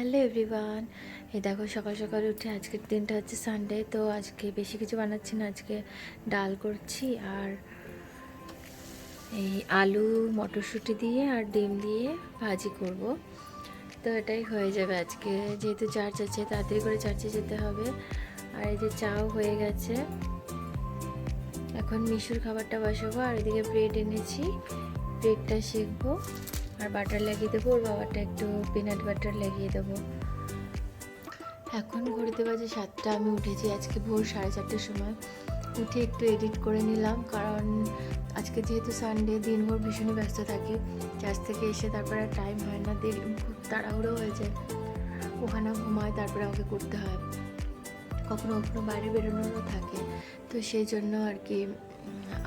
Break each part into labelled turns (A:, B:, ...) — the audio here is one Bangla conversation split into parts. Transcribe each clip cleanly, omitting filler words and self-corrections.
A: Hello everyone. এই দেখো সকাল সকাল উঠে আজকের দিনটা হচ্ছে সানডে, তো আজকে বেশি কিছু বানাচ্ছি না, আজকে ডাল করছি আর এই আলু মটরশুঁটি দিয়ে আর ডিম দিয়ে ভাজি করব। তো এটাই হয়ে যাবে আজকে, যেহেতু চার্চ আছে তাড়াতাড়ি করে চার্চে যেতে হবে। আর এই যে চাও হয়ে গেছে, এখন মিশুর খাবারটা বসাবো। আর এদিকে ব্রেড এনেছি, ব্রেডটা শেখবো আর বাটার লাগিয়ে দেবো, ওর বাবারটা একটু পিনাট বাটার লাগিয়ে দেবো। এখন ঘড়িতে বাজে 7টা, আমি উঠেছি আজকে ভোর 4:30টার সময়। উঠে একটু এডিট করে নিলাম, কারণ আজকে যেহেতু সানডে দিনভর ভীষণই ব্যস্ত থাকি। চার্চ থেকে এসে তারপরে আর টাইম হয় না, খুব তাড়াহুড়ো হয়ে যায়, ওখানে ঘুমায় তারপরে আমাকে করতে হয়, কখনো কখনো বাইরে বেরোনোরও থাকে। তো সেই জন্য আর কি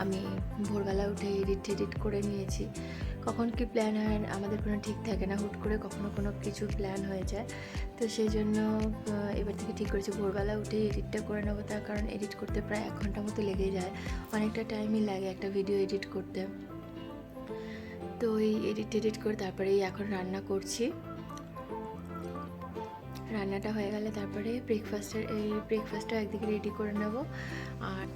A: আমি ভোরবেলা উঠে এডিট করে নিয়েছি। কখন কি প্ল্যান হয় আমাদের কোনো ঠিক থাকে না, হুট করে কখনো কোনো কিছু প্ল্যান হয়ে যায়। তো সেই জন্য এবার থেকে ঠিক করেছি ভোরবেলা উঠে এডিটটা করে নেবো, তার কারণ এডিট করতে প্রায় 1 ঘন্টা মতো লেগে যায়, অনেকটা টাইমই লাগে একটা ভিডিও এডিট করতে। তো এই এডিট করে তারপরেই এখন রান্না করছি। রান্নাটা হয়ে গেলে তারপরে ব্রেকফাস্টটা একদিকে রেডি করে নেব। আর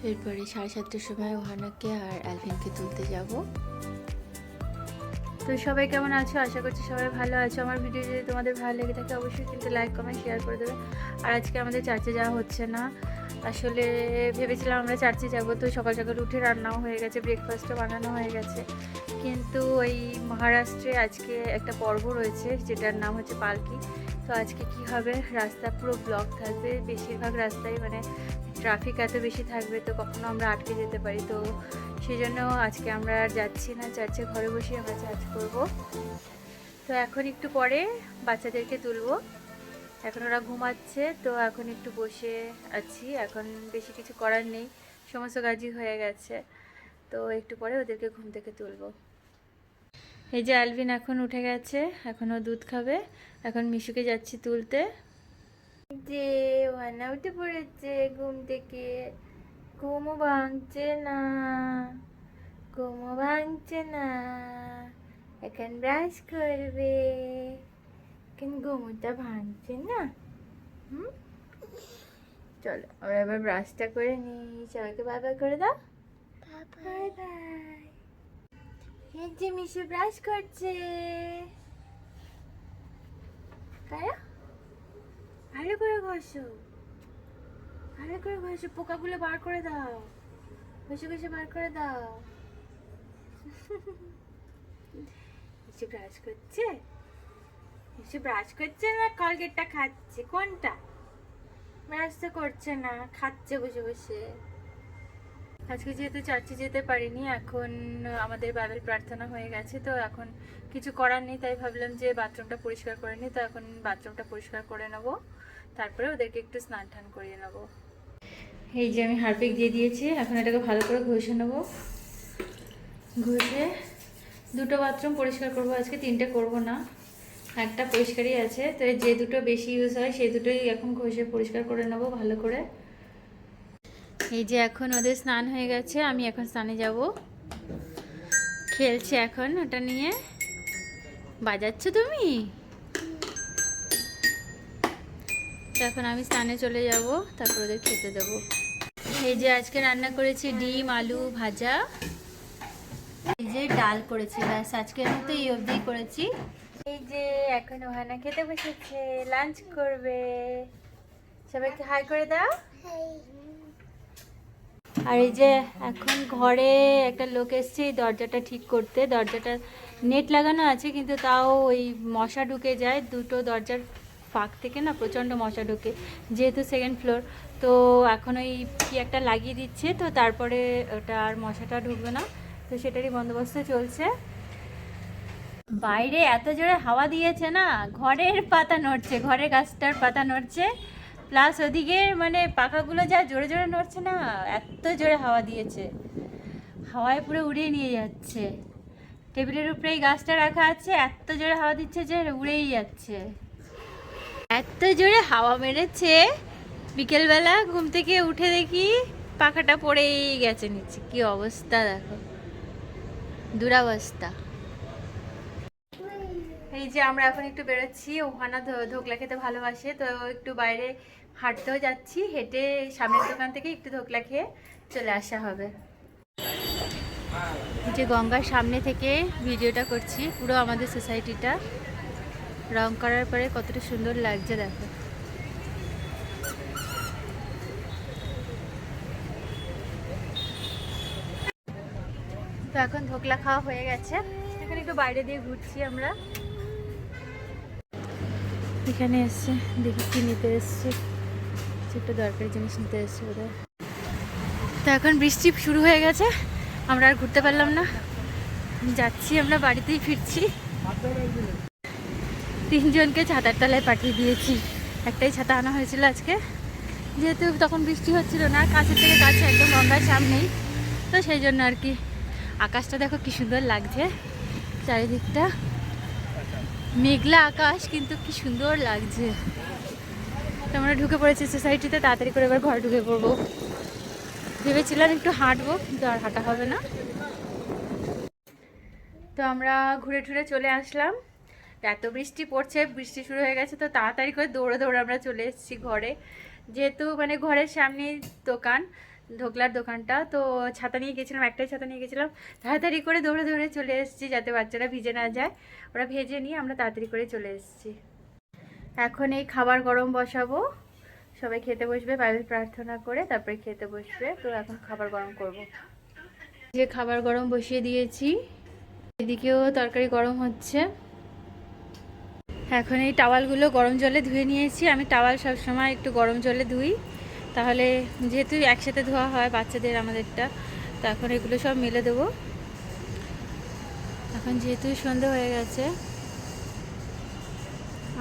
A: এরপরে 7:30টার সময় ওহানাকে আর অ্যালভিনকে তুলতে যাব। তো সবাই কেমন আছো? আশা করছি সবাই ভালো আছো। আমার ভিডিও যদি তোমাদের ভালো লেগে থাকে অবশ্যই কিন্তু লাইক কমেন্ট শেয়ার করে দেবে। আর আজকে আমাদের চার্চে যাওয়া হচ্ছে না, আসলে ভেবেছিলাম আমরা চার্চে যাব, তো সকাল সকাল উঠে রান্নাও হয়ে গেছে, ব্রেকফাস্টও বানানো হয়ে গেছে, কিন্তু ওই মহারাষ্ট্রে আজকে একটা পর্ব রয়েছে যেটার নাম হচ্ছে পালকি। তো আজকে কি হবে, রাস্তা পুরো ব্লক থাকবে, বেশিরভাগ রাস্তায় মানে ট্রাফিক এত বেশি থাকবে, তো কখনো আমরা আটকে যেতে পারি। তো সেই জন্য আজকে আমরা আর যাচ্ছি না চার্চে, ঘরে বসে আমরা চার্চ করব। তো এখন একটু পরে বাচ্চাদেরকে তুলবো, এখন ওরা ঘুমাচ্ছে, তো এখন একটু বসে আছি, এখন বেশি কিছু করার নেই, সমস্ত কাজই হয়ে গেছে। তো একটু পরে ওদেরকে ঘুম থেকে তুলবো। এই যে অ্যালভিন এখন উঠে গেছে, এখনও দুধ খাবে, এখন মিশুকে যাচ্ছি তুলতে। যে ওয়ানা উঠে পড়েছে ঘুম থেকে, ঘুমও ভাঙছে না, ঘুমও ভাঙছে না, এখন ব্রাশ করবে, এখন ঘুমোটা ভাঙছে না। চলো আমরা এবার ব্রাশটা করে নিই, সবাইকে বাই বাই করে দাও, বাই বাই। এই যে মিশু ব্রাশ করছে, ভালো করে ঘষো, ভালো করে ঘষো, পোকাগুলো বার করে দাও, ঘষে ঘষে বার করে দাও। মিশু ব্রাশ করছে, মিশু ব্রাশ করছে না কলগেটটা খাচ্ছে, কোনটা? ব্রাশ তো করছে না, খাচ্ছে বসে বসে। আজকে যেহেতু চার্চে যেতে পারিনি, এখন আমাদের বাইবেল প্রার্থনা হয়ে গেছে, তো এখন কিছু করার নেই, তাই ভাবলাম যে বাথরুমটা পরিষ্কার করে নিই। তো এখন বাথরুমটা পরিষ্কার করে নেব, তারপরে ওদেরকে একটু স্নান টান করিয়ে নেব। এই যে আমি হারপিক দিয়ে দিয়েছি, এখন এটাকে ভালো করে ঘষে নেব, ঘষে 2টো বাথরুম পরিষ্কার করব আজকে, 3টে করব না, একটা পরিষ্কারই আছে। তো যে 2টো বেশি ইউজ হয় সেই 2টোই এখন ঘষে পরিষ্কার করে নেব ভালো করে। এই যে এখন ওদের স্নান হয়ে গেছে, আমি এখন স্নানে যাব, খেলছে এখন ওটা নিয়ে। বাজাচ্ছ তুমি? তো এখন আমি স্নানে চলে যাব, তারপর ওদের খেতে দেবো। এই যে আজকে রান্না করেছি ডিম আলু ভাজা, এই যে ডাল করেছি, ব্যাস আজকের মতো এই অবধি করেছি। এই যে এখন ওহানা খেতে বসেছে, লাঞ্চ করবে, সবাইকে হাই করে দাও। আর এই যে এখন ঘরে একটা লোক এসছে এই দরজাটা ঠিক করতে, দরজাটা নেট লাগানো আছে কিন্তু তাও ওই মশা ঢুকে যায়, 2টো দরজার ফাঁক থেকে না প্রচণ্ড মশা ঢুকে, যেহেতু 2nd ফ্লোর। তো এখন ওই কি একটা লাগিয়ে দিচ্ছে, তো তারপরে ওটা আর মশাটা ঢুকবে না, তো সেটারই বন্দোবস্ত চলছে। বাইরে এত জোরে হাওয়া দিয়েছে না, ঘরের পাতা নড়ছে, ঘরের গাছটার পাতা নড়ছে, প্লাস ওদিকে মানে পাখাগুলো যা জোরে জোরে নড়ছে না, এত জোরে হাওয়া দিয়েছে, হাওয়ায় পুরো উড়িয়ে নিয়ে যাচ্ছে। টেবিলের উপরে এই গাছটা রাখা আছে, এত জোরে হাওয়া দিচ্ছে যে উড়েই যাচ্ছে, এত জোরে হাওয়া মেরেছে। বিকেলবেলা ঘুম থেকে উঠে দেখি পাখাটা পড়েই গেছে নিচে, কি অবস্থা দেখো, দুরবস্থা। এই যে আমরা এখন একটু বেরোচ্ছি, ওহানা ধোকলা খেতে ভালোবাসে, তো একটু বাইরে হাঁটতেও যাচ্ছি, হেঁটে সামনের দোকান থেকে একটু ধোকলা খেয়ে চলে আসা হবে। এই যে গঙ্গার সামনে থেকে ভিডিওটা করছি, পুরো আমাদের সোসাইটিটা রং করার পরে কতটা সুন্দর লাগছে দেখো। তো এখন ধোকলা খাওয়া হয়ে গেছে, এখন একটু বাইরে দিয়ে ঘুরছি আমরা। এখানে এসছে, দেখি কি নিতে এসছে, একটা দরকারি জিনিস নিতে এসছে বোধহয়। তো এখন বৃষ্টি শুরু হয়ে গেছে, আমরা আর ঘুরতে পারলাম না, যাচ্ছি আমরা বাড়িতেই ফিরছি। 3 জনকে ছাতার তলায় পাঠিয়ে দিয়েছি, একটাই ছাতা আনা হয়েছিল আজকে, যেহেতু তখন বৃষ্টি হচ্ছিল না, কাছের থেকে কাছে একদম গঙ্গার সামনেই, তো সেই জন্য আর কি। আকাশটা দেখো কি সুন্দর লাগছে, চারিদিকটা মেঘলা আকাশ, কিন্তু কি সুন্দর লাগছে। তো আমরা ঢুকে পড়েছি সোসাইটিতে, তাড়াতাড়ি করে এবার ঘরে ঢুকে পড়বো। ভেবেছিলাম একটু হাঁটবো, কিন্তু আর হাঁটা হবে না। তো আমরা ঘুরে টুরে চলে আসলাম, এত বৃষ্টি পড়ছে, বৃষ্টি শুরু হয়ে গেছে, তো তাড়াতাড়ি করে দৌড়ে দৌড়ে আমরা চলে এসেছি ঘরে, যেহেতু মানে ঘরের সামনেই দোকান, ধোকলার দোকানটা, তো ছাতা নিয়ে গেছিলাম, একটাই ছাতা নিয়ে গেছিলাম, তাড়াতাড়ি করে দৌড়ে দৌড়ে চলে এসেছি, যাতে বাচ্চারা ভিজে না যায়। ওরা ভেজে নিয়ে আমরা তাড়াতাড়ি করে চলে এসেছি। এখন এই খাবার গরম বসাবো, সবাই খেতে বসবে, বাইবেল প্রার্থনা করে তারপরে খেতে বসবে। তো এখন খাবার গরম করব। যে খাবার গরম বসিয়ে দিয়েছি, এদিকেও তরকারি গরম হচ্ছে। এখন এই টাওয়ালগুলো গরম জলে ধুয়ে নিয়েছি, আমি টাওয়াল সবসময় একটু গরম জলে ধুই, তাহলে যেহেতু একসাথে ধোয়া হয় বাচ্চাদের আমাদেরটা, তো এখন এগুলো সব মেলে দেবো। এখন যেহেতু সন্ধে হয়ে গেছে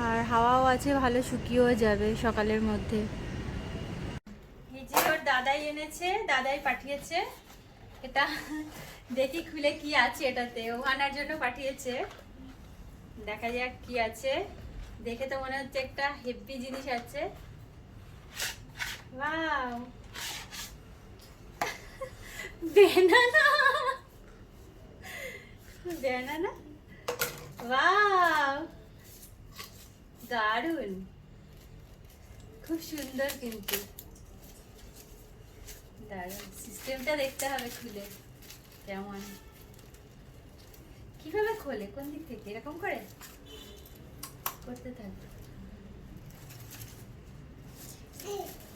A: আর হাওয়াও আছে, ভালো শুকিয়েও যাবে সকালের মধ্যে। এই যে ওর দাদাই এনেছে, দাদাই পাঠিয়েছে এটা, দেখি খুলে কি আছে এটাতে, ওহানার জন্য পাঠিয়েছে, দেখা যাক কি আছে। দেখে তো মনে হচ্ছে একটা হেভি জিনিস আছে। ওয়াও, ব্যানানা, ব্যানানা, ওয়াও, দারুন, খুব সুন্দর, কিন্তু দারুন। সিস্টেমটা দেখতে হবে খুলে কেমন, কিভাবে খোলে, কোন দিক থেকে, এরকম করে করতে থাকবে,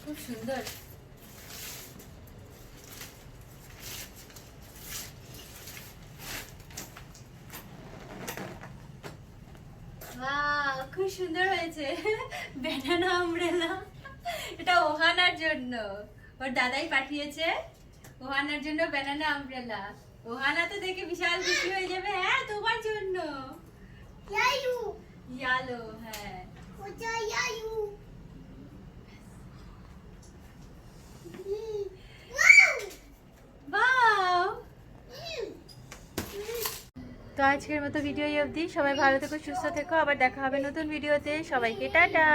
A: খুব সুন্দর। ওয়াও, খুব সুন্দর হয়েছে, ব্যানানা আমব্রেলা। এটা ওহানার জন্য, ওর দাদাই পাঠিয়েছে, ওহানার জন্য ব্যানানা আমব্রেলা। ওহানা তো দেখে বিশাল খুশি হয়ে যাবে। হ্যাঁ, তোমার জন্য ইয়ালো, হ্যাঁ বাও। তো আজকের মতো ভিডিও অবধি, সবাই ভালো থেকো, সুস্থ থেকো, আবার দেখা হবে নতুন ভিডিওতে, সবাইকে টাটা।